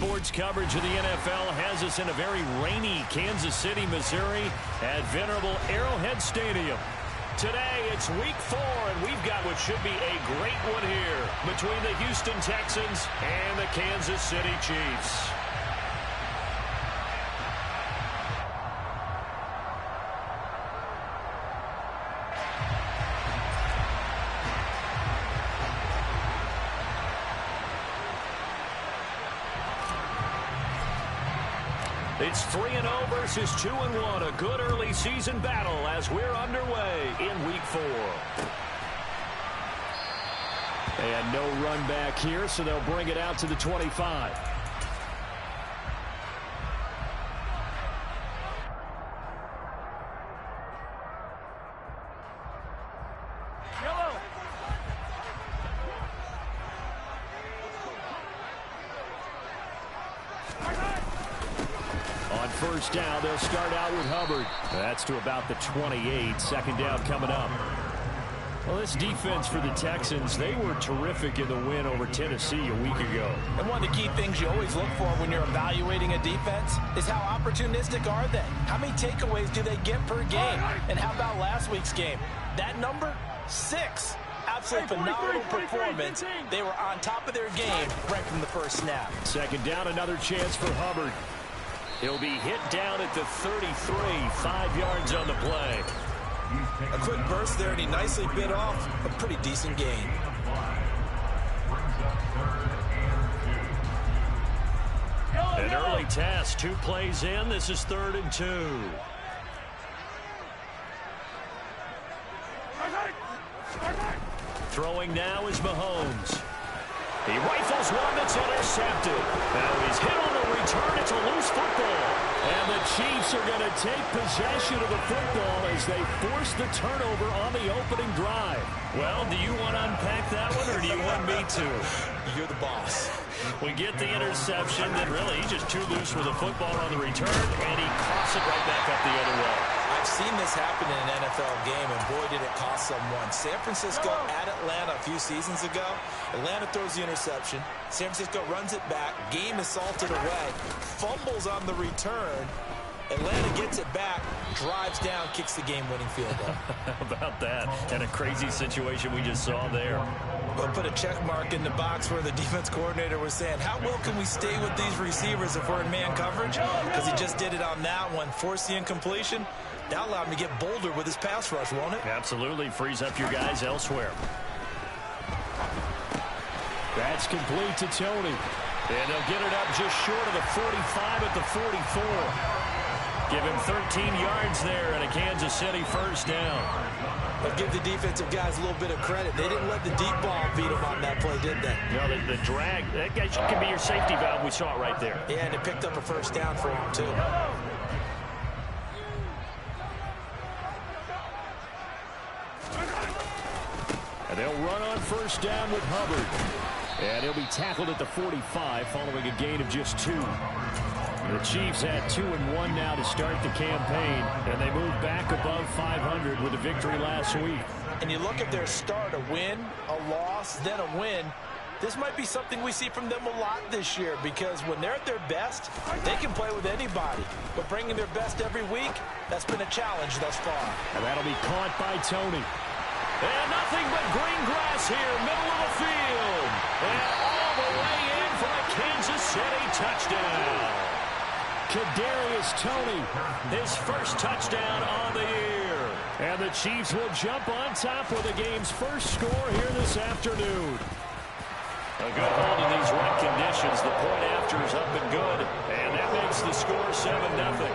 Sports coverage of the NFL has us in a very rainy Kansas City, Missouri at venerable Arrowhead Stadium. Today, it's week 4, and we've got what should be a great one here between the Houston Texans and the Kansas City Chiefs. It's 3-0 versus 2-1, a good early season battle as we're underway in week 4. And no run back here, so they'll bring it out to the 25. First down, they'll start out with Hubbard. That's to about the 28. Second down coming up. Well, this defense for the Texans, they were terrific in the win over Tennessee a week ago. And one of the key things you always look for when you're evaluating a defense is how opportunistic are they? How many takeaways do they get per game? And how about last week's game? That number, 6. Absolutely phenomenal performance. They were on top of their game right from the first snap. Second down, another chance for Hubbard. He'll be hit down at the 33, 5 yards on the play. A quick burst there, and he nicely bit off a pretty decent gain. An early test, 2 plays in. This is 3rd and 2. Throwing now is Mahomes. He rifles one that's intercepted. Now he's hit on the return. It's a loose football. And the Chiefs are going to take possession of the football as they force the turnover on the opening drive. Well, do you want to unpack that one, or do you want me to? You're the boss. We get the interception, then really he's just too loose with the football on the return, and he coughs it right back up the other way. I've seen this happen in an NFL game, and boy, did it cost someone. San Francisco at Atlanta a few seasons ago. Atlanta throws the interception. San Francisco runs it back. Game is salted away. Fumbles on the return. Atlanta gets it back, drives down, kicks the game-winning field goal. How about that? And a crazy situation we just saw there. We'll put a check mark in the box where the defense coordinator was saying, how well can we stay with these receivers if we're in man coverage? Because he just did it on that one, forced the incompletion. That allowed him to get bolder with his pass rush, won't it? Absolutely. Frees up your guys elsewhere. That's complete to Tony. And they'll get it up just short of the 45 at the 44. Give him 13 yards there and a Kansas City first down. But give the defensive guys a little bit of credit. They didn't let the deep ball beat them on that play, did they? No, the drag, that guy can be your safety valve. We saw it right there. Yeah, and it picked up a first down for him, too. And they'll run on first down with Hubbard. And he'll be tackled at the 45 following a gain of just 2. The Chiefs had 2-1 now to start the campaign, and they moved back above 500 with a victory last week. And you look at their start, a win, a loss, then a win. This might be something we see from them a lot this year, because when they're at their best, they can play with anybody. But bringing their best every week, that's been a challenge thus far. And that'll be caught by Tony. And nothing but green grass here, middle of the field. And all the way in for a Kansas City touchdown. Kadarius Toney, his first touchdown on the year. And the Chiefs will jump on top with the game's first score here this afternoon. A good hold in these wet conditions. The point after is up and good. And that makes the score 7-0.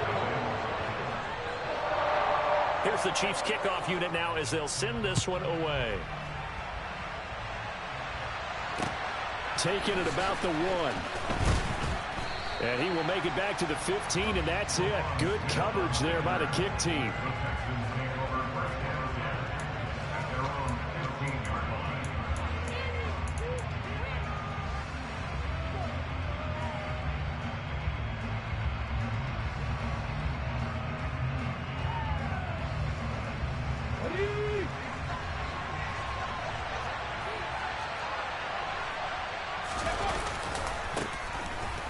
Here's the Chiefs kickoff unit now as they'll send this one away. Taking it about the 1. And he will make it back to the 15, and that's it. Good coverage there by the kick team.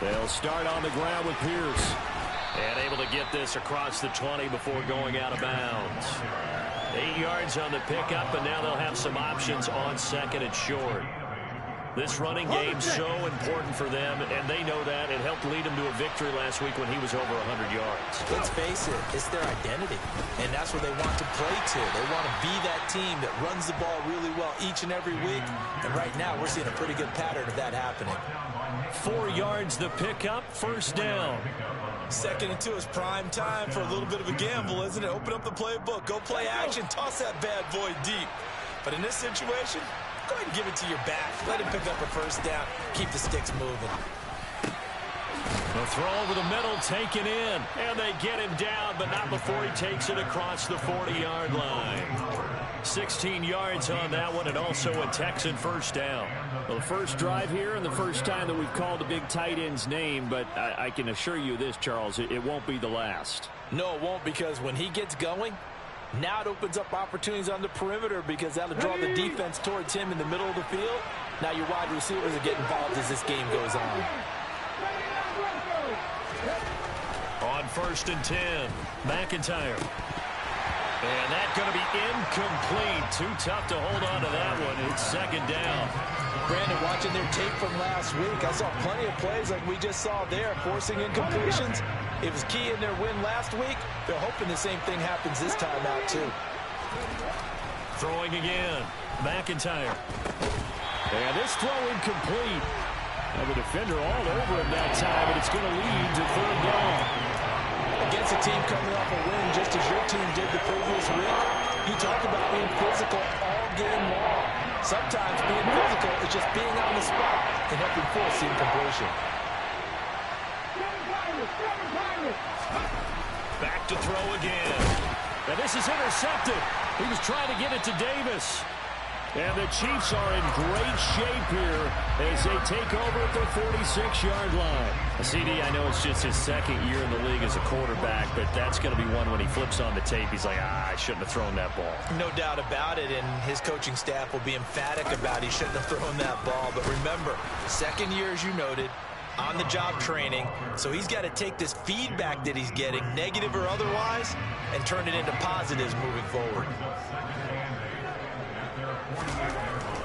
They'll start on the ground with Pierce. And able to get this across the 20 before going out of bounds. 8 yards on the pickup, and now they'll have some options on second and short. This running game so important for them, and they know that. It helped lead them to a victory last week when he was over 100 yards. Let's face it, it's their identity, and that's what they want to play to. They want to be that team that runs the ball really well each and every week, and right now we're seeing a pretty good pattern of that happening. 4 yards the pickup, first down. 2nd and 2 is prime time for a little bit of a gamble, isn't it? Open up the playbook, go play action, toss that bad boy deep. But in this situation, go ahead and give it to your back. Let him pick up a first down. Keep the sticks moving. The throw over the middle, taken in. And they get him down, but not before he takes it across the 40-yard line. 16 yards on that one, and also a Texan first down. Well, the first drive here and the first time that we've called the big tight end's name, but I can assure you this, Charles, it won't be the last. No, it won't, because when he gets going, now it opens up opportunities on the perimeter because that'll draw the defense towards him in the middle of the field. Now your wide receivers are getting involved as this game goes on. On 1st and 10, McIntyre. And that's going to be incomplete. Too tough to hold on to that one. It's 2nd down. Brandon, watching their tape from last week, I saw plenty of plays like we just saw there, forcing incompletions. It was key in their win last week. They're hoping the same thing happens this time out, too. Throwing again. McIntyre. And this throw incomplete. And the defender all over him that time, and it's going to lead to 3rd down. Against a team coming off a win, just as your team did the previous week, you talk about being physical all game long. Sometimes being physical is just being on the spot and helping force the incompletion. Back to throw again. And this is intercepted. He was trying to get it to Davis. And the Chiefs are in great shape here as they take over at their 46-yard line. CD, I know it's just his 2nd year in the league as a quarterback, but that's going to be one when he flips on the tape. He's like, I shouldn't have thrown that ball. No doubt about it, and his coaching staff will be emphatic about he shouldn't have thrown that ball. But remember, 2nd year, as you noted, on-the-job training, so he's got to take this feedback that he's getting, negative or otherwise, and turn it into positives moving forward.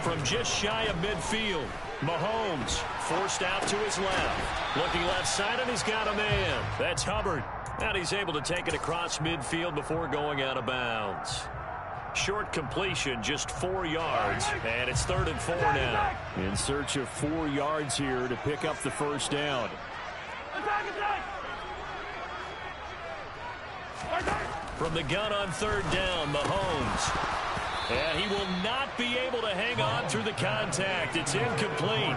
From just shy of midfield, Mahomes forced out to his left. Looking left side, and he's got a man. That's Hubbard. And he's able to take it across midfield before going out of bounds. Short completion, just 4 yards, and it's 3rd and 4 now. In search of 4 yards here to pick up the first down. From the gun on 3rd down, Mahomes. And he will not be able to hang on through the contact. It's incomplete.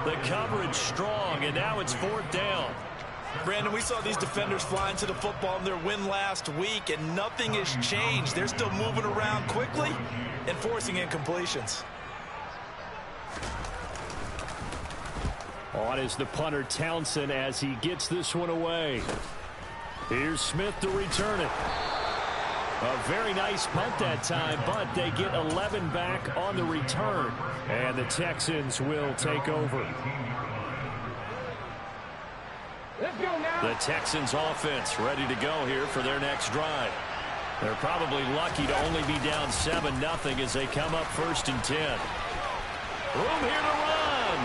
The coverage strong, and now it's 4th down. Brandon, we saw these defenders flying to the football in their win last week, and nothing has changed. They're still moving around quickly and forcing incompletions. On is the punter Townsend as he gets this one away. Here's Smith to return it. A very nice punt that time, but they get 11 back on the return. And the Texans will take over. The Texans offense ready to go here for their next drive. They're probably lucky to only be down 7-0 as they come up 1st and 10. Room here to run.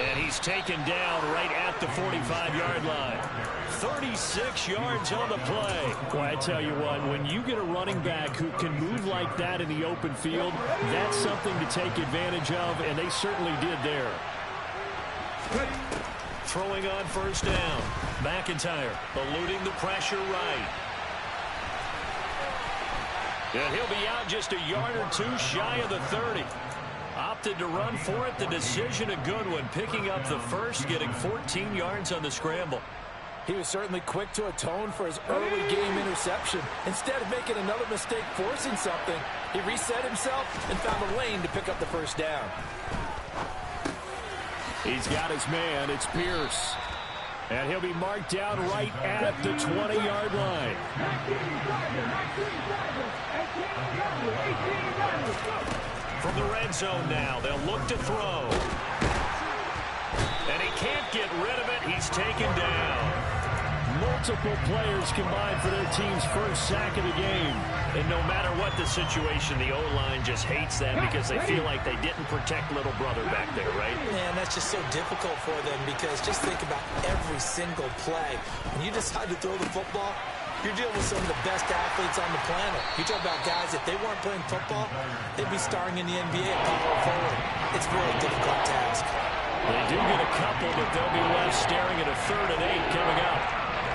And he's taken down right at the 45-yard line. 36 yards on the play. Well, I tell you what, when you get a running back who can move like that in the open field, that's something to take advantage of, and they certainly did there. Throwing on 1st down. McIntyre eluding the pressure right. And he'll be out just a yard or 2 shy of the 30. Opted to run for it. The decision a good one. Picking up the first, getting 14 yards on the scramble. He was certainly quick to atone for his early game interception. Instead of making another mistake forcing something, he reset himself and found a lane to pick up the first down. He's got his man. It's Pierce. And he'll be marked down right at the 20-yard line. From the red zone now, they'll look to throw. And he can't get rid of it. He's taken down. Multiple players combined for their team's first sack of the game. And no matter what the situation, the O-line just hates them because they feel like they didn't protect little brother back there, right? Man, that's just so difficult for them because just think about every single play. When you decide to throw the football, you're dealing with some of the best athletes on the planet. You talk about guys, if they weren't playing football, they'd be starring in the NBA at power forward. It's a really difficult task. They do get a couple, but they'll be left staring at a 3rd and 8 coming up.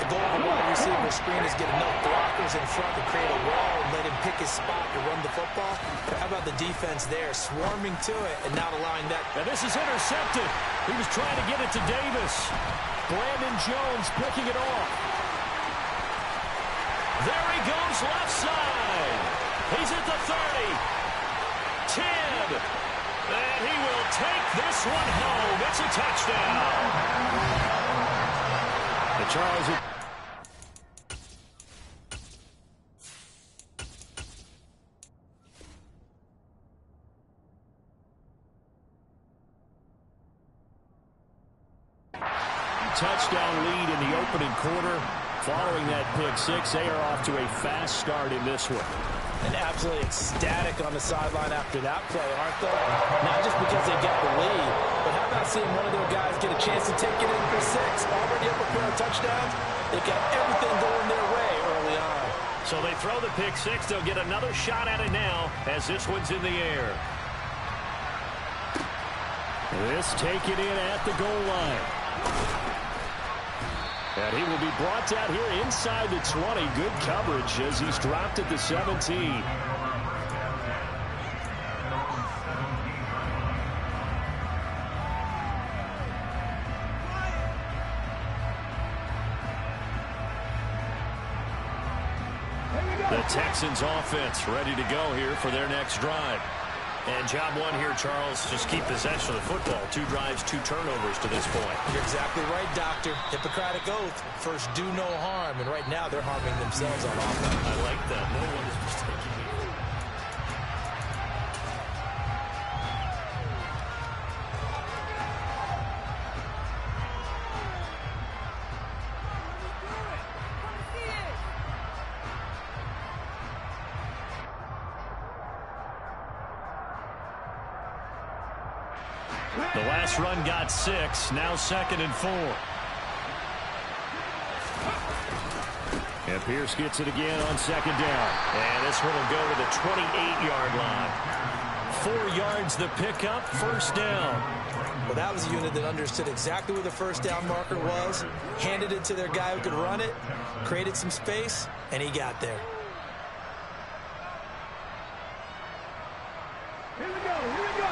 The goal of a wide receiver screen is get enough blockers in front to create a wall and let him pick his spot to run the football. How about the defense there, swarming to it and not allowing that? And this is intercepted. He was trying to get it to Davis. Brandon Jones picking it off. There he goes left side. He's at the 30. 10. And he will take this one home. It's a touchdown. The Charles. Touchdown lead in the opening quarter. Following that pick six, they are off to a fast start in this one. And absolutely ecstatic on the sideline after that play, aren't they? Not just because they got the lead, but how about seeing one of their guys get a chance to take it in for 6? Already up a pair of touchdowns. They've got everything going their way early on. So they throw the pick six. They'll get another shot at it now as this one's in the air. This taken in at the goal line. And he will be brought down here inside the 20. Good coverage as he's dropped at the 17. The Texans offense ready to go here for their next drive. And job one here, Charles, just keep possession of the football. 2 drives, 2 turnovers to this point. You're exactly right, Doctor. Hippocratic oath. First, do no harm. And right now, they're harming themselves on offense. I like that. No one is mistaking me. The last run got 6. Now 2nd and 4. And Pierce gets it again on 2nd down. And this one will go to the 28-yard line. 4 yards the pickup. First down. Well, that was a unit that understood exactly where the first down marker was, handed it to their guy who could run it, created some space, and he got there. Here we go, here we go.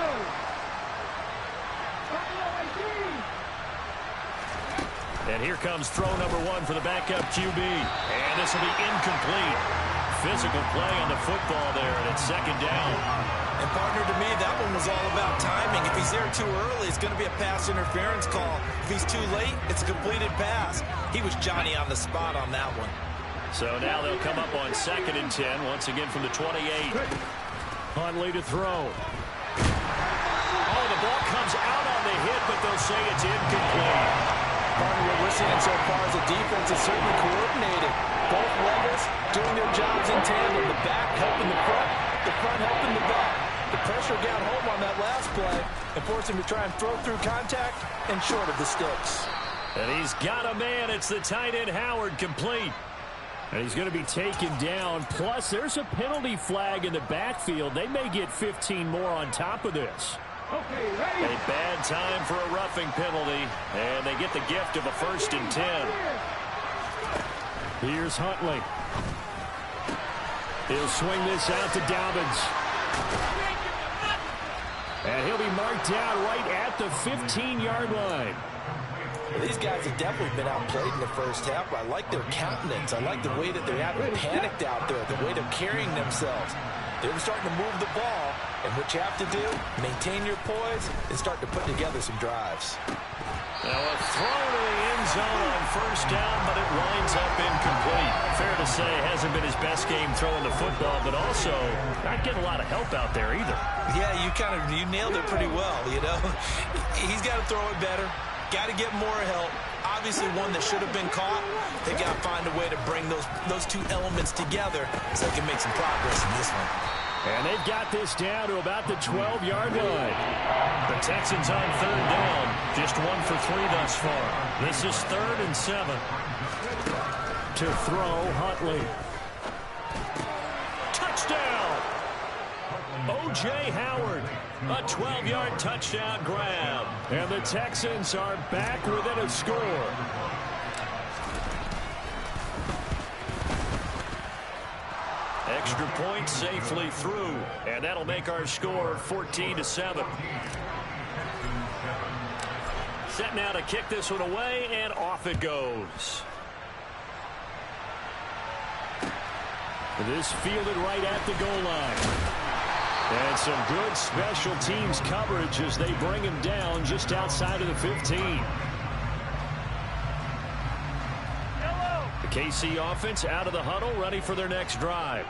And here comes throw number 1 for the backup QB. And this will be incomplete. Physical play on the football there, and it's 2nd down. And partner, to me, that one was all about timing. If he's there too early, it's going to be a pass interference call. If he's too late, it's a completed pass. He was Johnny on the spot on that one. So now they'll come up on 2nd and 10, once again from the 28. Huntley to throw. Oh, the ball comes out on the hit, but they'll say it's incomplete. Partner, what we're seeing so far is the defense is certainly coordinated. Both levels doing their jobs in tandem. The back helping the front helping the back. The pressure got home on that last play and forced him to try and throw through contact and short of the sticks. And he's got a man. It's the tight end Howard, complete. And he's going to be taken down. Plus, there's a penalty flag in the backfield. They may get 15 more on top of this. Okay, ready? A bad time for a roughing penalty, and they get the gift of a 1st and 10. Here's Huntley. He'll swing this out to Dobbins. And he'll be marked down right at the 15-yard line. Well, these guys have definitely been outplayed in the first half. I like their countenance. I like the way that they haven't panicked out there, the way they're carrying themselves. They're starting to move the ball, and what you have to do, maintain your poise and start to put together some drives. Now a throw to the end zone on 1st down, but it winds up incomplete. Fair to say, hasn't been his best game throwing the football, but also not getting a lot of help out there either. Yeah, you nailed it pretty well, you know. He's got to throw it better. Got to get more help. Obviously one that should have been caught. They got to find a way to bring those two elements together so they can make some progress in this one. And they've got this down to about the 12-yard line. The Texans on third down. Just 1 for 3 thus far. This is 3rd and 7. To throw, Huntley. Touchdown! O.J. Howard. A 12-yard touchdown grab. And the Texans are back within a score. Extra point safely through. And that'll make our score 14-7. Set now to kick this one away, and off it goes. This fielded right at the goal line. And some good special teams coverage as they bring him down just outside of the 15. The KC offense out of the huddle, ready for their next drive.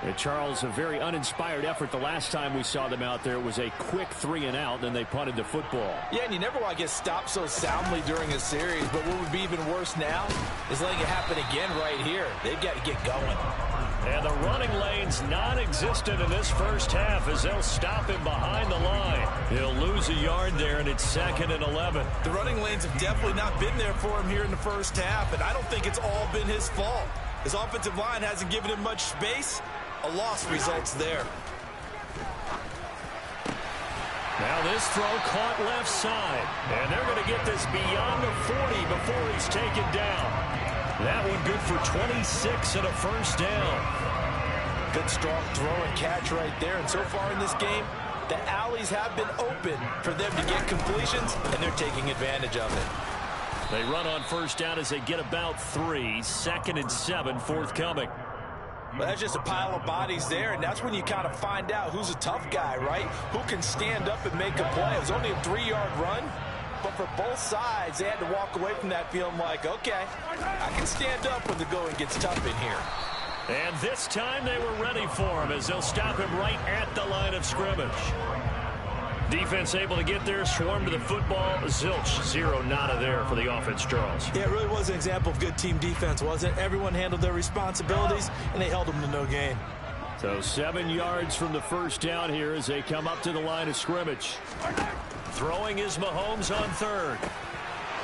And Charles, a very uninspired effort the last time we saw them out there. It was a quick 3-and-out, then they punted the football. Yeah, and you never want to get stopped so soundly during a series, but what would be even worse now is letting it happen again right here. They've got to get going. And the running lane's non-existent in this first half as they'll stop him behind the line. He'll lose a yard there, and it's 2nd and 11. The running lanes have definitely not been there for him here in the first half, and I don't think it's all been his fault. His offensive line hasn't given him much space. A loss results there. Now this throw caught left side, and they're going to get this beyond the 40 before he's taken down. That one good for 26 and a first down. Good strong throw and catch right there. And so far in this game, the alleys have been open for them to get completions, and they're taking advantage of it. They run on first down as they get about 3. 2nd and 7 forthcoming. Well, that's just a pile of bodies there, and that's when you kind of find out who's a tough guy, right? Who can stand up and make a play. It was only a 3-yard run. But for both sides, they had to walk away from that feeling like, okay, I can stand up when the going gets tough in here. And this time they were ready for him as they'll stop him right at the line of scrimmage. Defense able to get there, swarm to the football. Zilch, 0 nada there for the offense, Charles. Yeah, it really was an example of good team defense, wasn't it? Everyone handled their responsibilities, and they held them to no gain. So 7 yards from the first down here as they come up to the line of scrimmage. Throwing is Mahomes on third.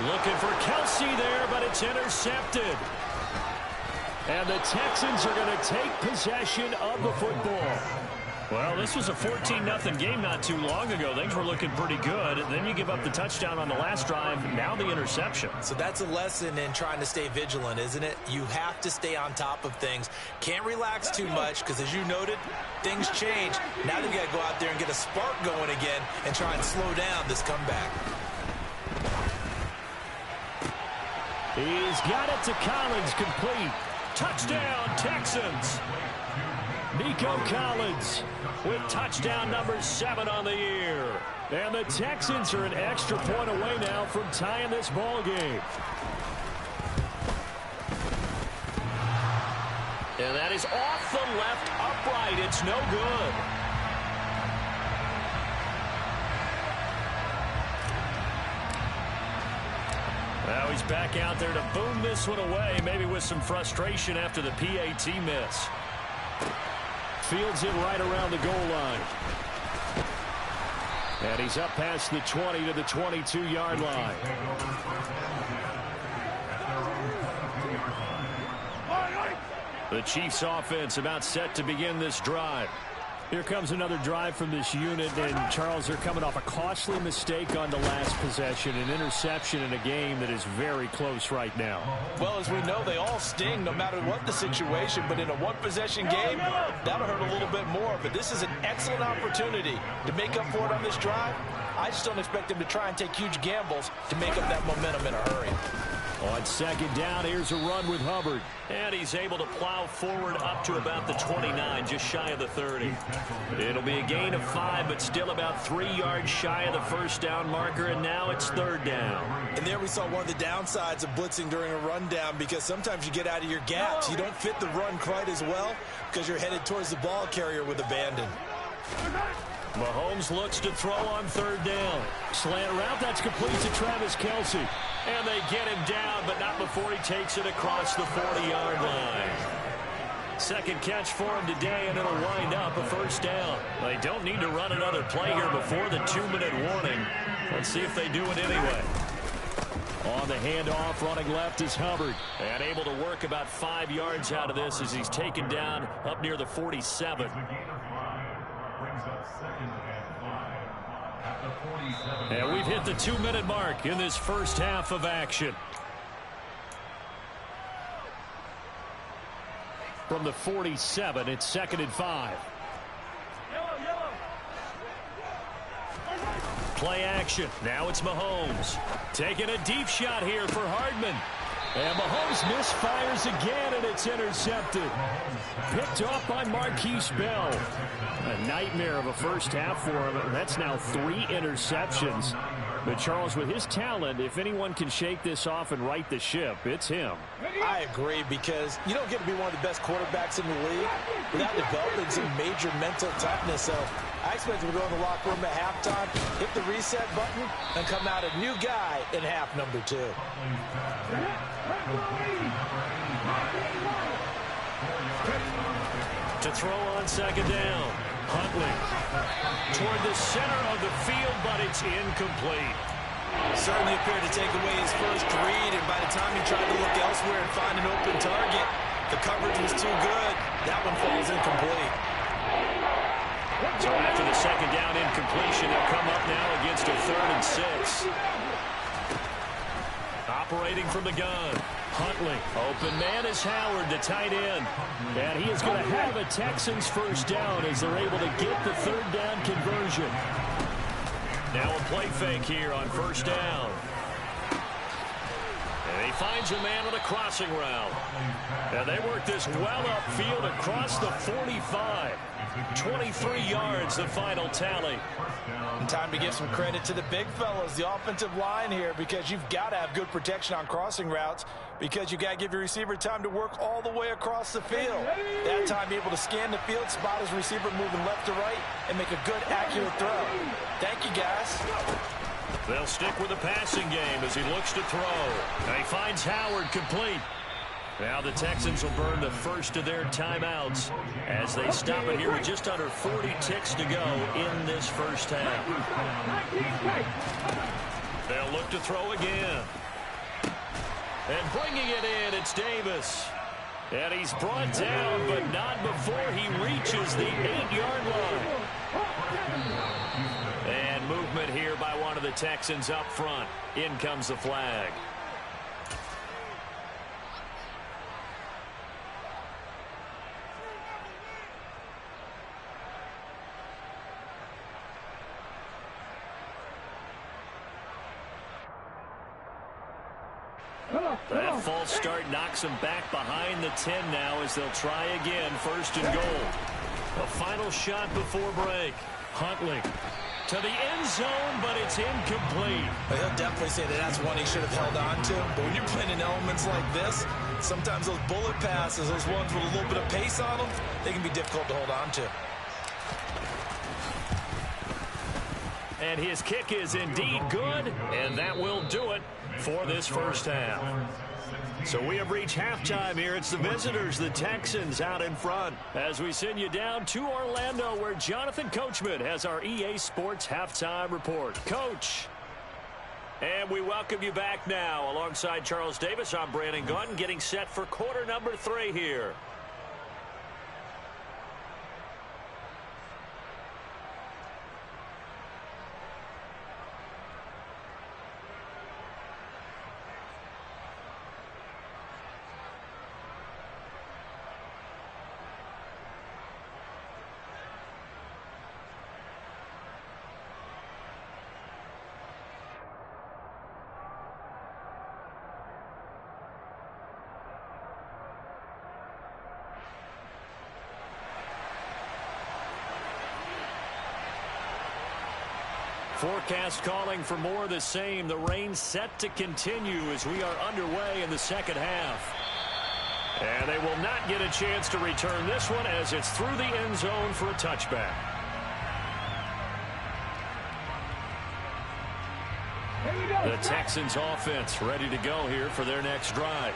Looking for Kelsey there, but it's intercepted. And the Texans are going to take possession of the football. Well, this was a 14-0 game not too long ago. Things were looking pretty good. Then you give up the touchdown on the last drive. Now the interception. So that's a lesson in trying to stay vigilant, isn't it? You have to stay on top of things. Can't relax too much because, as you noted, things change. Now they've got to go out there and get a spark going again and try and slow down this comeback. He's got it to Collins, complete. Touchdown, Texans. Nico Collins with touchdown number 7 on the year. And the Texans are an extra point away now from tying this ball game. And that is off the left upright. It's no good. Now he's back out there to boom this one away, maybe with some frustration after the PAT miss. Fields it right around the goal line. And he's up past the 20 to the 22-yard line. The Chiefs offense about set to begin this drive. Here comes another drive from this unit, and Charles, they're coming off a costly mistake on the last possession, an interception in a game that is very close right now. Well, as we know, they all sting no matter what the situation, but in a one-possession game, that'll hurt a little bit more. But this is an excellent opportunity to make up for it on this drive. I just don't expect them to try and take huge gambles to make up that momentum in a hurry. On second down, here's a run with Hubbard. And he's able to plow forward up to about the 29, just shy of the 30. It'll be a gain of 5, but still about 3 yards shy of the first down marker, and now it's third down. And there we saw one of the downsides of blitzing during a rundown, because sometimes you get out of your gaps. You don't fit the run quite as well because you're headed towards the ball carrier with abandon. Mahomes looks to throw on third down. Slant route, that's complete to Travis Kelce. And they get him down, but not before he takes it across the 40-yard line. Second catch for him today, and it'll wind up a first down. They don't need to run another play here before the 2-minute warning. Let's see if they do it anyway. On the handoff, running left is Hubbard. And able to work about 5 yards out of this as he's taken down up near the 47. And we've hit the 2-minute mark in this first half of action. From the 47, it's 2nd and 5. Play action. Now it's Mahomes. Taking a deep shot here for Hardman. And Mahomes misfires again, and it's intercepted. Picked off by Marquise Bell. A nightmare of a first half for him. That's now 3 interceptions. But, Charles, with his talent, if anyone can shake this off and right the ship, it's him. I agree, because you don't get to be one of the best quarterbacks in the league without developing some major mental toughness. So I expect him to go in the locker room at halftime, hit the reset button, and come out a new guy in half number 2. To throw on second down. Huntley toward the center of the field, but it's incomplete. Certainly appeared to take away his first read, and by the time he tried to look elsewhere and find an open target, the coverage was too good. That one falls incomplete. So after the second down incompletion, they'll come up now against a 3rd and 6. Operating from the gun. Huntley. Open man is Howard, the tight end. And he is going to have a Texans first down as they're able to get the 3rd down conversion. Now a play fake here on first down. And he finds a man with a crossing route. And they work this well upfield across the 45. 23 yards, the final tally. And time to give some credit to the big fellas, the offensive line here, because you've got to have good protection on crossing routes, because you got to give your receiver time to work all the way across the field. That time, be able to scan the field, spot his receiver moving left to right, and make a good, accurate throw. Thank you, guys. They'll stick with the passing game as he looks to throw. And he finds Howard complete. Now the Texans will burn the first of their timeouts as they stop it here with just under 40 ticks to go in this first half. They'll look to throw again. And bringing it in, it's Davis. And he's brought down, but not before he reaches the 8-yard line. And movement here by one of the Texans up front. In comes the flag. That false start knocks them back behind the 10 now as they'll try again, 1st and goal. A final shot before break. Huntley to the end zone, but it's incomplete. He'll definitely say that that's one he should have held on to. But when you're playing in elements like this, sometimes those bullet passes, those ones with a little bit of pace on them, they can be difficult to hold on to. And his kick is indeed good, and that will do it for this first half. So we have reached halftime here. It's the visitors, the Texans, out in front. As we send you down to Orlando, where Jonathan Coachman has our EA Sports Halftime Report. Coach. And we welcome you back now. Alongside Charles Davis, I'm Brandon Gaudin, getting set for quarter number 3 here. Forecast calling for more of the same. The rain set to continue as we are underway in the second half. And they will not get a chance to return this one as it's through the end zone for a touchback. The Texans offense ready to go here for their next drive.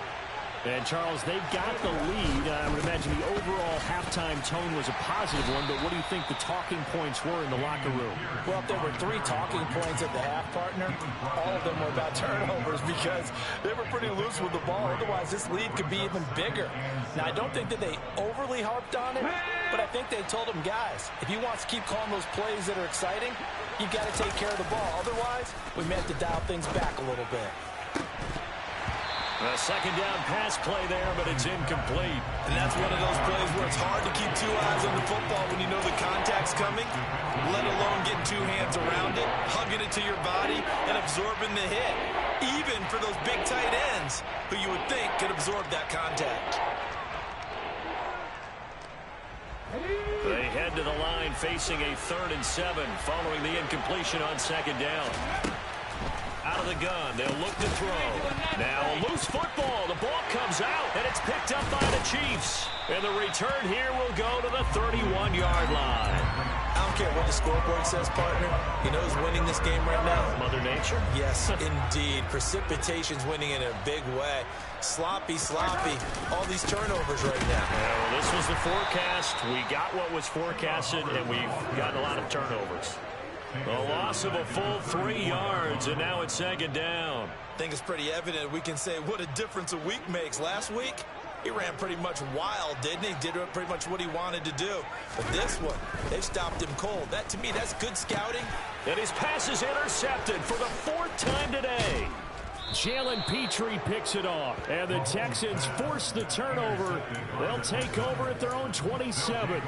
And, Charles, they've got the lead. I would imagine the overall halftime tone was a positive one, but what do you think the talking points were in the locker room? Well, if there were 3 talking points at the half, partner, all of them were about turnovers because they were pretty loose with the ball. Otherwise, this lead could be even bigger. Now, I don't think that they overly harped on it, but I think they told them, guys, if you want to keep calling those plays that are exciting, you've got to take care of the ball. Otherwise, we may have to dial things back a little bit. A second down pass play there, but it's incomplete. And that's one of those plays where it's hard to keep 2 eyes on the football when you know the contact's coming, let alone getting 2 hands around it, hugging it to your body, and absorbing the hit, even for those big tight ends who you would think could absorb that contact. They head to the line facing a 3rd and 7 following the incompletion on second down. Out of the gun, they'll look to throw. Now a loose football. The ball comes out, and it's picked up by the Chiefs. And the return here will go to the 31-yard line. I don't care what the scoreboard says, partner. You know who's winning this game right now? Mother Nature? Yes, indeed. Precipitation's winning in a big way. Sloppy. All these turnovers right now. Well, this was the forecast. We got what was forecasted, and we've gotten a lot of turnovers. A loss of a full 3 yards, and now it's second down. I think it's pretty evident we can say what a difference a week makes. Last week, he ran pretty much wild, didn't he? Did pretty much what he wanted to do. But this one, they've stopped him cold. That, to me, that's good scouting. And his pass is intercepted for the 4th time today. Jalen Petrie picks it off, and the Texans force the turnover. They'll take over at their own 27.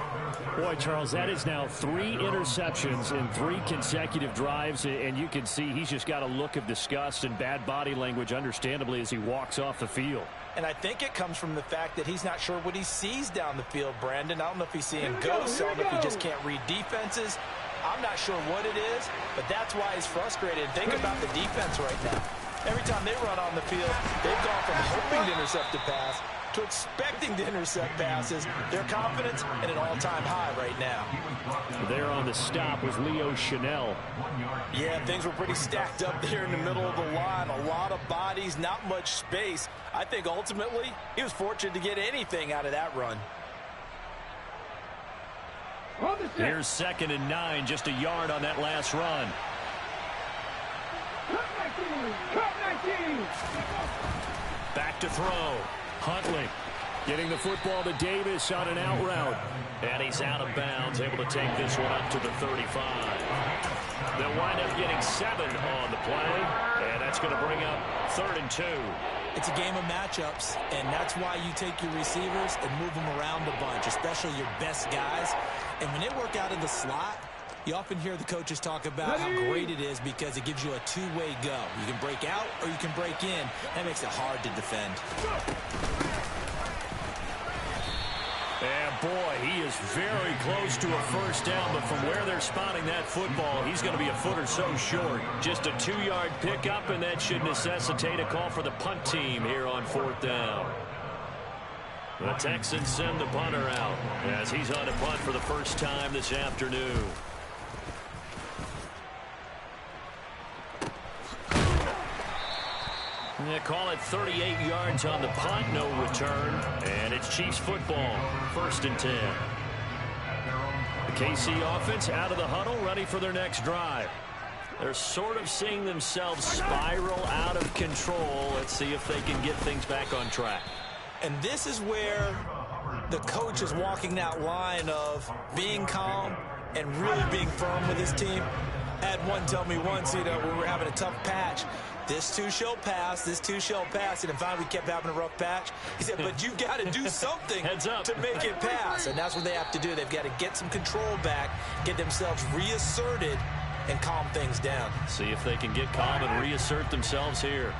Boy, Charles, that is now 3 interceptions in 3 consecutive drives, and you can see he's just got a look of disgust and bad body language, understandably, as he walks off the field. And I think it comes from the fact that he's not sure what he sees down the field, Brandon. I don't know if he's seeing ghosts. I don't know if he just can't read defenses. I'm not sure what it is, but that's why he's frustrated. Think about the defense right now. Every time they run on the field, they've gone from hoping to intercept a pass to expecting to intercept passes. Their confidence at an all-time high right now. There on the stop was Leo Chanel. Yeah, things were pretty stacked up there in the middle of the line. A lot of bodies, not much space. I think ultimately he was fortunate to get anything out of that run. Here's 2nd and 9, just a yard on that last run. Back to throw. Huntley getting the football to Davis on an out route. And he's out of bounds, able to take this one up to the 35. They'll wind up getting 7 on the play, and that's going to bring up 3rd and 2. It's a game of matchups, and that's why you take your receivers and move them around a bunch, especially your best guys. And when they work out in the slot, you often hear the coaches talk about how great it is because it gives you a 2-way go. You can break out or you can break in. That makes it hard to defend. And boy, he is very close to a first down, but from where they're spotting that football, he's going to be a foot or so short. Just a 2-yard pickup, and that should necessitate a call for the punt team here on 4th down. The Texans send the punter out as he's on a punt for the first time this afternoon. They call it 38 yards on the punt, no return, and it's Chiefs football, 1st and 10. The KC offense out of the huddle, ready for their next drive. They're sort of seeing themselves spiral out of control. Let's see if they can get things back on track. And this is where the coach is walking that line of being calm and really being firm with his team. I had one tell me once, when we were having a tough patch, this too shall pass, this too shall pass. And finally we kept having a rough patch. He said, but you got to do something to make it pass. And that's what they have to do. They've got to get some control back, get themselves reasserted, and calm things down. See if they can get calm and reassert themselves here.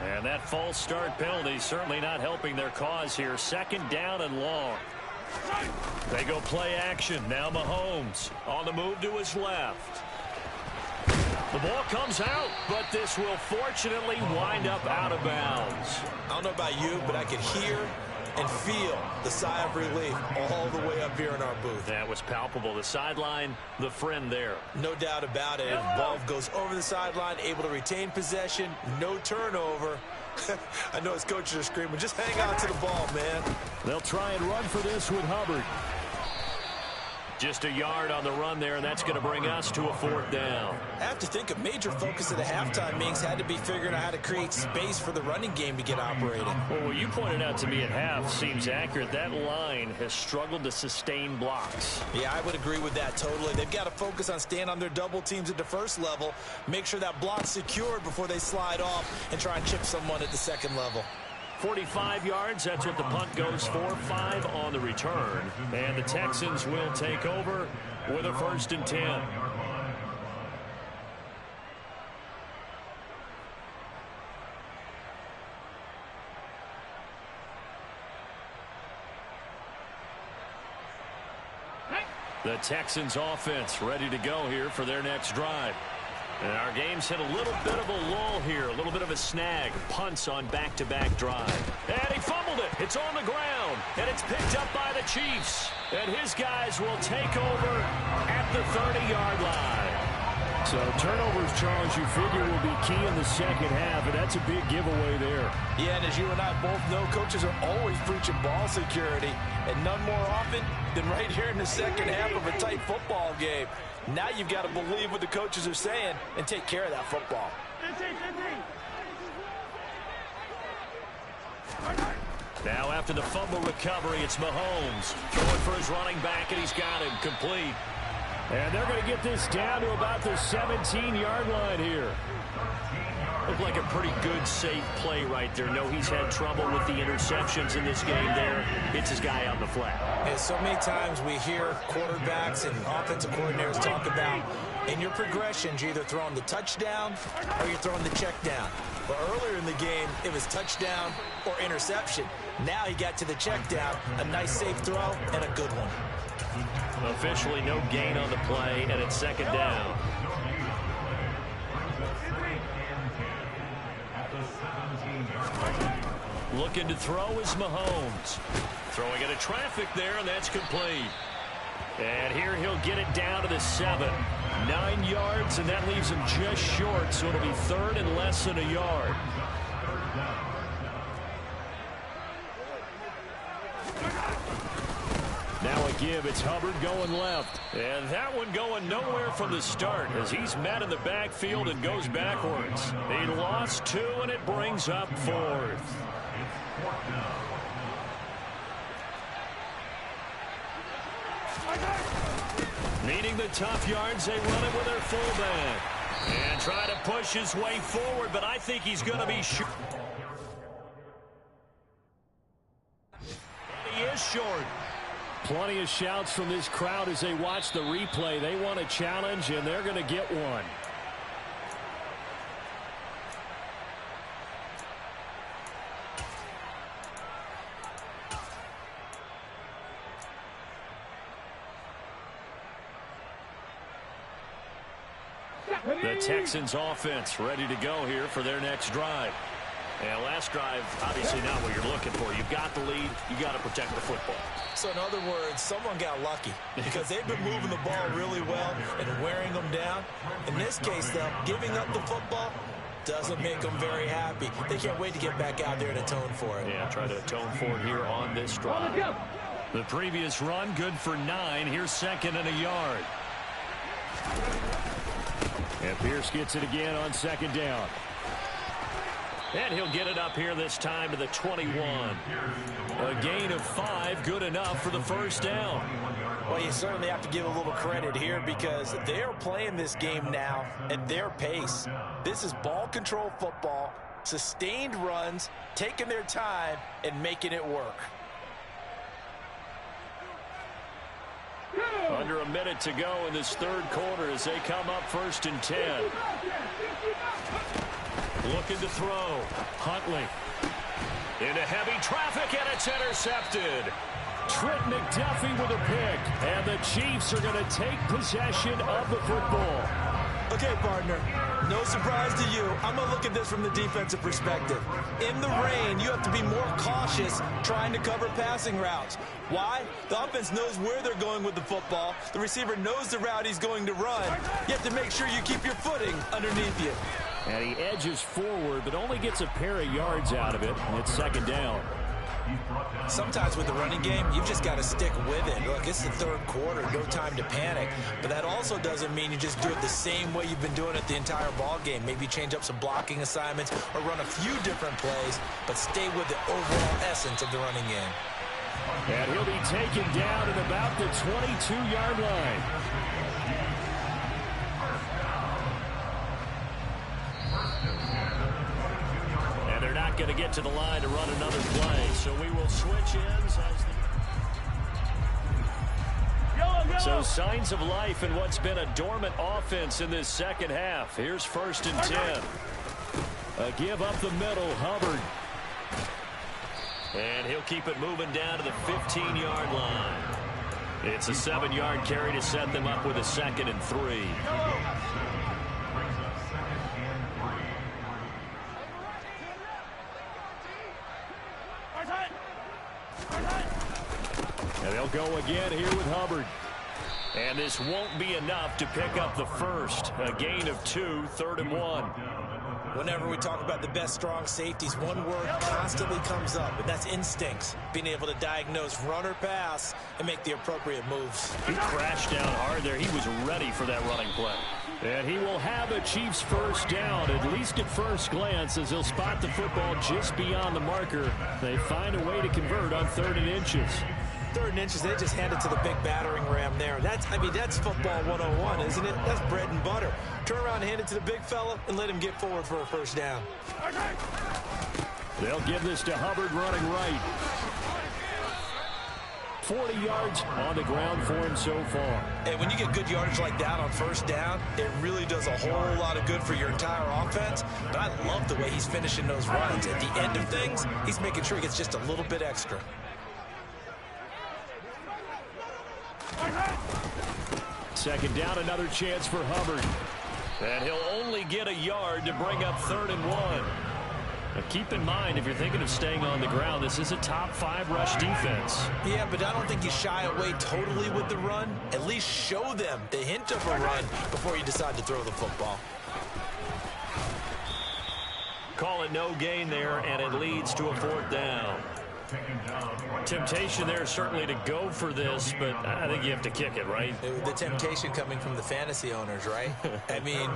And that false start penalty certainly not helping their cause here. 2nd down and long. They go play action. Now Mahomes on the move to his left. The ball comes out, but this will fortunately wind up out of bounds. I don't know about you, but I could hear and feel the sigh of relief all the way up here in our booth. That was palpable. The sideline, the friend there. No doubt about it. The ball goes over the sideline, able to retain possession, no turnover. I know his coaches are screaming, just hang on to the ball, man. They'll try and run for this with Hubbard. Just a yard on the run there, and that's going to bring us to a 4th down. I have to think a major focus of the halftime meetings had to be figuring out how to create space for the running game to get operating. Well, what you pointed out to me at half seems accurate. That line has struggled to sustain blocks. Yeah, I would agree with that totally. They've got to focus on staying on their double teams at the first level, make sure that block's secured before they slide off and try and chip someone at the second level. 45 yards, that's what the punt goes for. 5 on the return. And the Texans will take over with a 1st and 10. The Texans offense ready to go here for their next drive. And our game's hit a little bit of a lull here, a little bit of a snag. Punts on back-to-back drive. And he fumbled it. It's on the ground. And it's picked up by the Chiefs. And his guys will take over at the 30-yard line. So turnovers, Charles, you figure will be key in the second half, and that's a big giveaway there. Yeah, and as you and I both know, coaches are always preaching ball security, and none more often than right here in the second half of a tight football game. Now you've got to believe what the coaches are saying and take care of that football. Now after the fumble recovery, it's Mahomes throwing for his running back, and he's got him complete. And they're going to get this down to about the 17-yard line here. Looked like a pretty good, safe play right there. No, he's had trouble with the interceptions in this game there. It's his guy on the flat. And so many times we hear quarterbacks and offensive coordinators talk about in your progressions, you're either throwing the touchdown or you're throwing the check down. But earlier in the game, it was touchdown or interception. Now he got to the check down, a nice safe throw, and a good one. Officially no gain on the play, and it's 2nd down. Looking to throw is Mahomes. Throwing into traffic there, and that's complete. And here he'll get it down to the 7. 9 yards, and that leaves him just short, so it'll be 3rd and less than a yard. Now a give, it's Hubbard going left. And that one going nowhere from the start as he's met in the backfield and goes backwards. He lost 2, and it brings up 4th. Needing the tough yards, they run it with their fullback. And try to push his way forward, but I think he's going to be short. He is short. Plenty of shouts from this crowd as they watch the replay. They want a challenge, and they're going to get one. The Texans offense ready to go here for their next drive. And last drive, obviously not what you're looking for. You've got the lead. You got to protect the football. So in other words, someone got lucky because they've been moving the ball really well and wearing them down. In this case, though, giving up the football doesn't make them very happy. They can't wait to get back out there and atone for it. Yeah, try to atone for it here on this drive. The previous run, good for 9. Here's 2nd and a yard. And Pierce gets it again on 2nd down. And he'll get it up here this time to the 21. A gain of 5, good enough for the 1st down. Well, you certainly have to give a little credit here because they are playing this game now at their pace. This is ball control football, sustained runs, taking their time, and making it work. Under a minute to go in this 3rd quarter as they come up 1st and 10. Looking to throw. Huntley. Into heavy traffic, and it's intercepted. Trent McDuffie with a pick. And the Chiefs are going to take possession of the football. Okay, partner. No surprise to you. I'm going to look at this from the defensive perspective. In the rain, you have to be more cautious trying to cover passing routes. Why? The offense knows where they're going with the football. The receiver knows the route he's going to run. You have to make sure you keep your footing underneath you. And he edges forward, but only gets a pair of yards out of it. And it's second down. Sometimes with the running game, you've just got to stick with it. Look, it's the third quarter, no time to panic. But that also doesn't mean you just do it the same way you've been doing it the entire ball game. Maybe change up some blocking assignments or run a few different plays, but stay with the overall essence of the running game. And he'll be taken down at about the 22-yard line. And they're not going to get to the line to run another play, so we will switch ends. So signs of life in what's been a dormant offense in this second half. Here's 1st and 10. A give up the middle, Hubbard. And he'll keep it moving down to the 15-yard line. It's a 7-yard carry to set them up with a 2nd and 3. And they'll go again here with Hubbard. And this won't be enough to pick up the first. A gain of 2, 3rd and 1. Whenever we talk about the best strong safeties, one word constantly comes up, and that's instincts. Being able to diagnose run or pass and make the appropriate moves. He crashed down hard there. He was ready for that running play. And he will have a Chiefs first down, at least at first glance, as he'll spot the football just beyond the marker. They find a way to convert on 3rd and inches. 3rd and inches, they just hand it to the big battering ram there. That's football 101, isn't it? That's bread and butter. Turn around and hand it to the big fella and let him get forward for a first down. They'll give this to Hubbard running right. 40 yards on the ground for him so far. And when you get good yardage like that on first down, it really does a whole lot of good for your entire offense. But I love the way he's finishing those runs. At the end of things, he's making sure he gets just a little bit extra. Second down, another chance for Hubbard. And he'll only get a yard to bring up 3rd and 1. Now keep in mind, if you're thinking of staying on the ground, this is a top 5 rush defense. Yeah, but I don't think you shy away totally with the run. At least show them the hint of a run before you decide to throw the football. Call it no gain there, and it leads to a 4th down. Temptation there certainly to go for this, but I think you have to kick it, right? The temptation coming from the fantasy owners, right? I mean,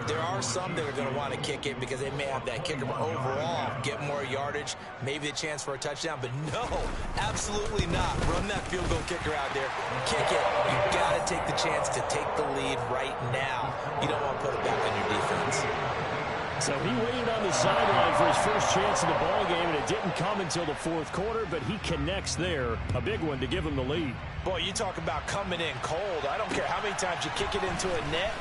there are some that are going to want to kick it because they may have that kicker, but overall, get more yardage, maybe a chance for a touchdown. But no, absolutely not. Run that field goal kicker out there. Kick it. You've got to take the chance to take the lead right now. You don't want to put it back on your defense. So he waited on the sideline for his first chance in the ball game, and it didn't come until the 4th quarter, but he connects there. A big one to give him the lead. Boy, you talk about coming in cold. I don't care how many times you kick it into a net.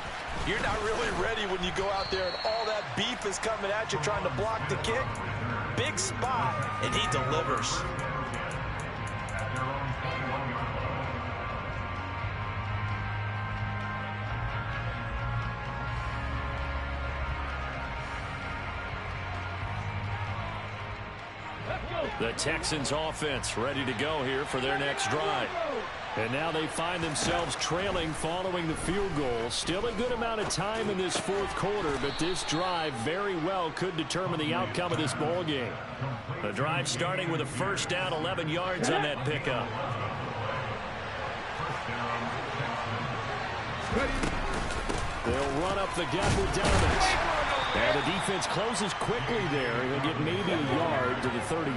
You're not really ready when you go out there and all that beef is coming at you trying to block the kick. Big spot, and he delivers. The Texans offense ready to go here for their next drive. And now they find themselves trailing following the field goal. Still a good amount of time in this 4th quarter, but this drive very well could determine the outcome of this ball game. The drive starting with a first down, 11 yards on that pickup. They'll run up the gut with Dominance. And the defense closes quickly there. He'll get maybe a yard to the 33.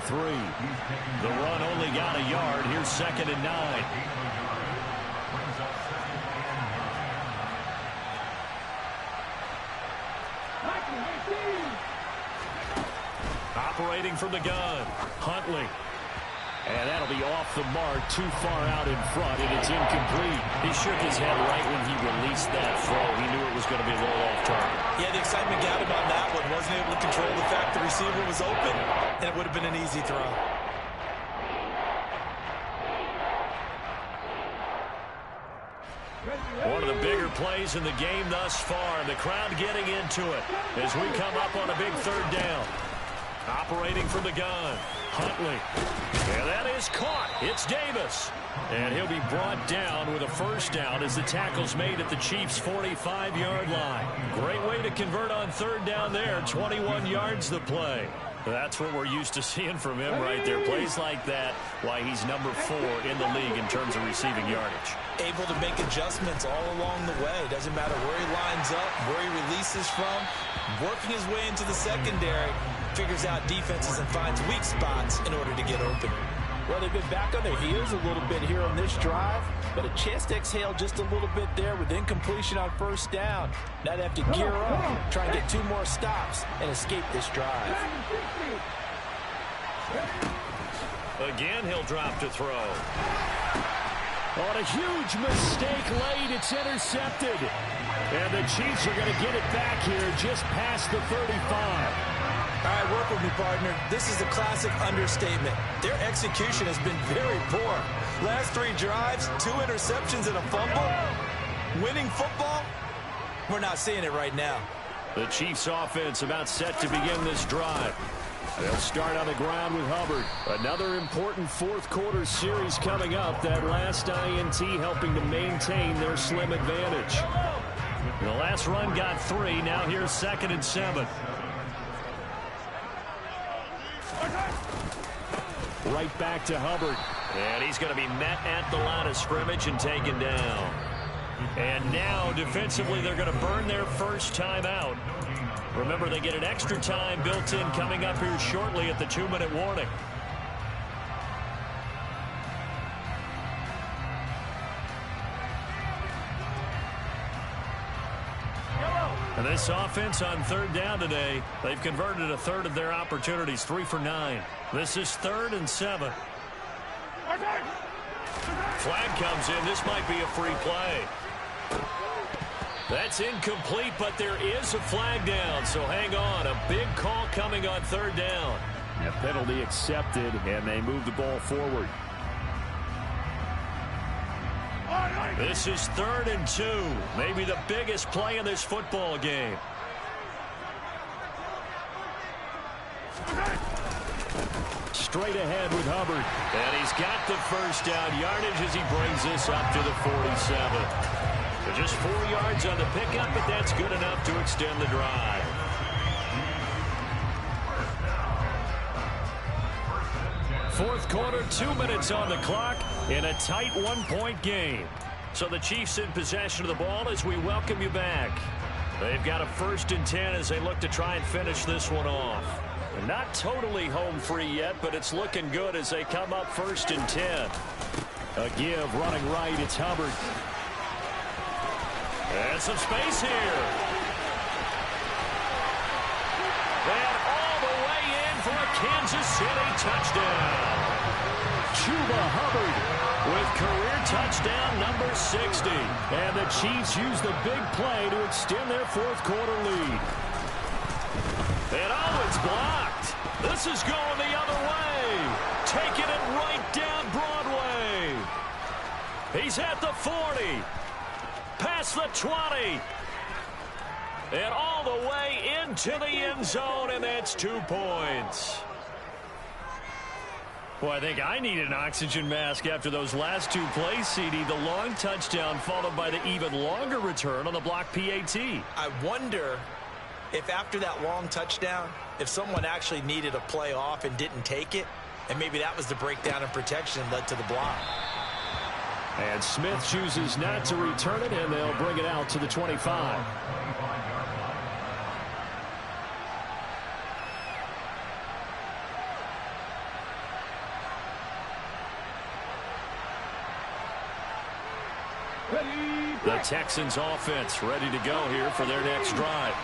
The run only got a yard. Here's 2nd and 9. Operating from the gun, Huntley. And that'll be off the mark, too far out in front, and it's incomplete. He shook his head right when he released that throw. He knew it was going to be a little off target. Yeah, the excitement got him on that one. Wasn't able to control the fact the receiver was open, and it would have been an easy throw. One of the bigger plays in the game thus far. The crowd getting into it as we come up on a big third down. Operating from the gun, Huntley. And that is caught. It's Davis. And he'll be brought down with a first down as the tackle's made at the Chiefs' 45-yard line. Great way to convert on third down there. 21 yards the play. That's what we're used to seeing from him right there. Plays like that, why he's number 4 in the league in terms of receiving yardage. Able to make adjustments all along the way. Doesn't matter where he lines up, where he releases from. Working his way into the secondary. Figures out defenses and finds weak spots in order to get open. Well, they've been back on their heels a little bit here on this drive, but a chance to exhale just a little bit there with incompletion on first down. Now they have to gear up, try and get 2 more stops, and escape this drive. Again, he'll drop to throw. On a huge mistake late, it's intercepted. And the Chiefs are going to get it back here just past the 35. All right, work with me, partner. This is a classic understatement. Their execution has been very poor. Last 3 drives, 2 interceptions and a fumble. Winning football? We're not seeing it right now. The Chiefs offense about set to begin this drive. They'll start on the ground with Hubbard. Another important fourth quarter series coming up. That last INT helping to maintain their slim advantage. The last run got 3. Now here's 2nd and 7. Right back to Hubbard. And he's going to be met at the line of scrimmage and taken down. And now, defensively, they're going to burn their first time out. Remember, they get an extra time built in coming up here shortly at the 2-minute warning. And this offense on third down today, they've converted a third of their opportunities, 3 for 9. This is 3rd and 7. Flag comes in. This might be a free play. That's incomplete, but there is a flag down, so hang on. A big call coming on third down. A penalty accepted, and they move the ball forward. This is 3rd and 2. Maybe the biggest play in this football game. Straight ahead with Hubbard. And he's got the first down yardage as he brings this up to the 47. So just 4 yards on the pickup, but that's good enough to extend the drive. Fourth quarter, 2 minutes on the clock in a tight 1-point game. So the Chiefs in possession of the ball as we welcome you back. They've got a 1st and 10 as they look to try and finish this one off. They're not totally home free yet, but it's looking good as they come up 1st and 10. A give running right, it's Hubbard. And some space here. And all the way in for a Kansas City touchdown. Chuba Hubbard with career touchdown number 60. And the Chiefs use the big play to extend their fourth quarter lead. And oh, it's blocked. This is going the other way. Taking it right down Broadway. He's at the 40. Past the 20. And all the way into the end zone, and that's 2 points. Well, I think I need an oxygen mask after those last 2 plays, CD. The long touchdown followed by the even longer return on the block PAT. I wonder if after that long touchdown, if someone actually needed a play off and didn't take it, and maybe that was the breakdown in protection and led to the block. And Smith chooses not to return it, and they'll bring it out to the 25. The Texans offense ready to go here for their next drive.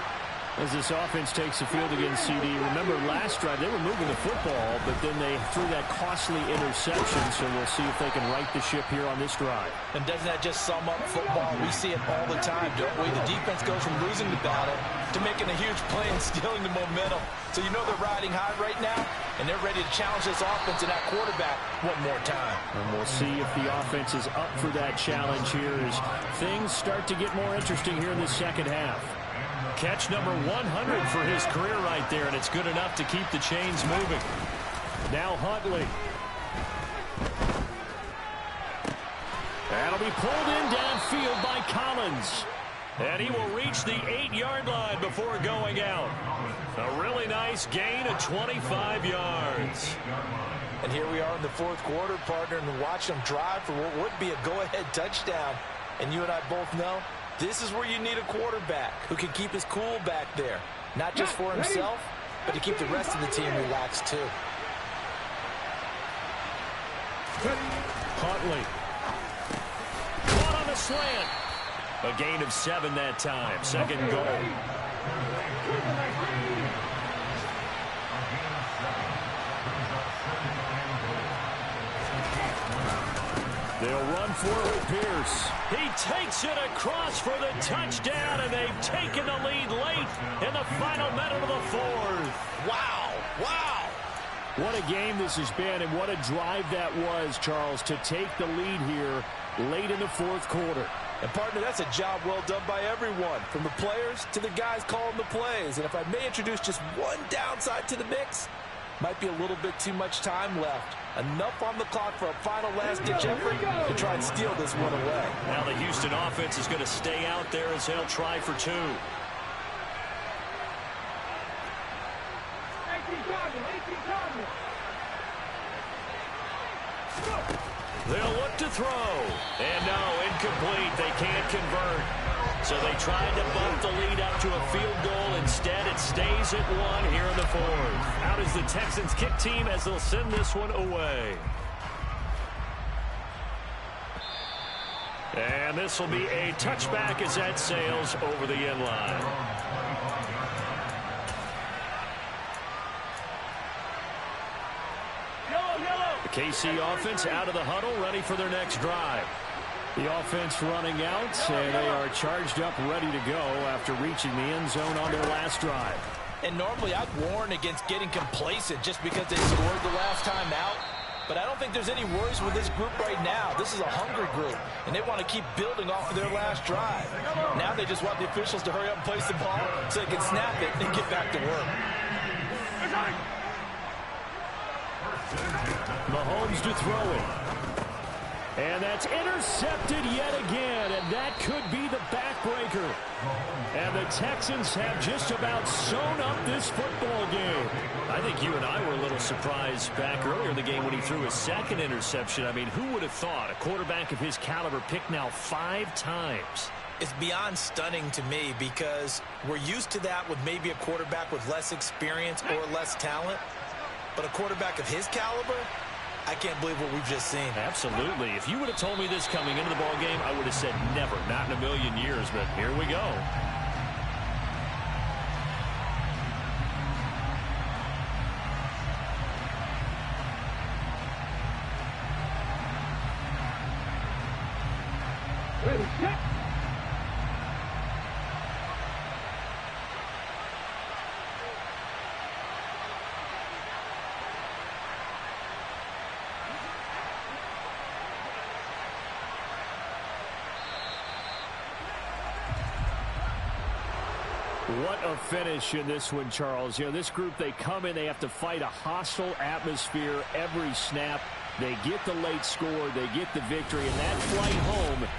As this offense takes the field against CD, remember last drive they were moving the football, but then they threw that costly interception, so we'll see if they can right the ship here on this drive. And doesn't that just sum up football? We see it all the time, don't we? The defense goes from losing the battle to making a huge play and stealing the momentum. So you know they're riding high right now. and they're ready to challenge this offense and that quarterback one more time. And we'll see if the offense is up for that challenge here as things start to get more interesting here in the second half. Catch number 100 for his career right there, and it's good enough to keep the chains moving. Now Huntley. That'll be pulled in downfield by Collins. And he will reach the 8-yard line before going out. A really nice gain of 25 yards. And here we are in the fourth quarter, partner, and watch them drive for what would be a go-ahead touchdown. And you and I both know this is where you need a quarterback who can keep his cool back there. Not just for himself, but to keep the rest of the team relaxed too. Huntley. Caught on the slant. A gain of 7 that time. Second goal. They'll run for it with Pierce. He takes it across for the touchdown, and they've taken the lead late in the final minute of the fourth. Wow. Wow. What a game this has been, and what a drive that was, Charles, to take the lead here late in the fourth quarter. And, partner, that's a job well done by everyone, from the players to the guys calling the plays. And if I may introduce just one downside to the mix, might be a little bit too much time left. Enough on the clock for a final last-ditch effort to try and steal this one away. Now the Houston offense is going to stay out there as they'll try for 2. They'll look to throw. And no, incomplete. They can't convert. So they tried to bump the lead up to a field goal. Instead, it stays at 1 here in the fourth. Out is the Texans kick team as they'll send this one away. And this will be a touchback as that sails over the end line. The KC offense out of the huddle, ready for their next drive. The offense running out, and they are charged up, ready to go after reaching the end zone on their last drive. And normally I'd warn against getting complacent just because they scored the last time out. But I don't think there's any worries with this group right now. This is a hungry group, and they want to keep building off of their last drive. Now they just want the officials to hurry up and place the ball so they can snap it and get back to work. Mahomes to throw it. And that's intercepted yet again, and that could be the backbreaker. And the Texans have just about sewn up this football game. I think you and I were a little surprised back earlier in the game when he threw his second interception. I mean, who would have thought a quarterback of his caliber picked now 5 times? It's beyond stunning to me because we're used to that with maybe a quarterback with less experience or less talent. But a quarterback of his caliber, I can't believe what we've just seen. Absolutely. If you would have told me this coming into the ballgame, I would have said never, not in a million years, but here we go. Ready, set. What a finish in this one, Charles. You know, this group, they come in, they have to fight a hostile atmosphere every snap. They get the late score, they get the victory, and that flight home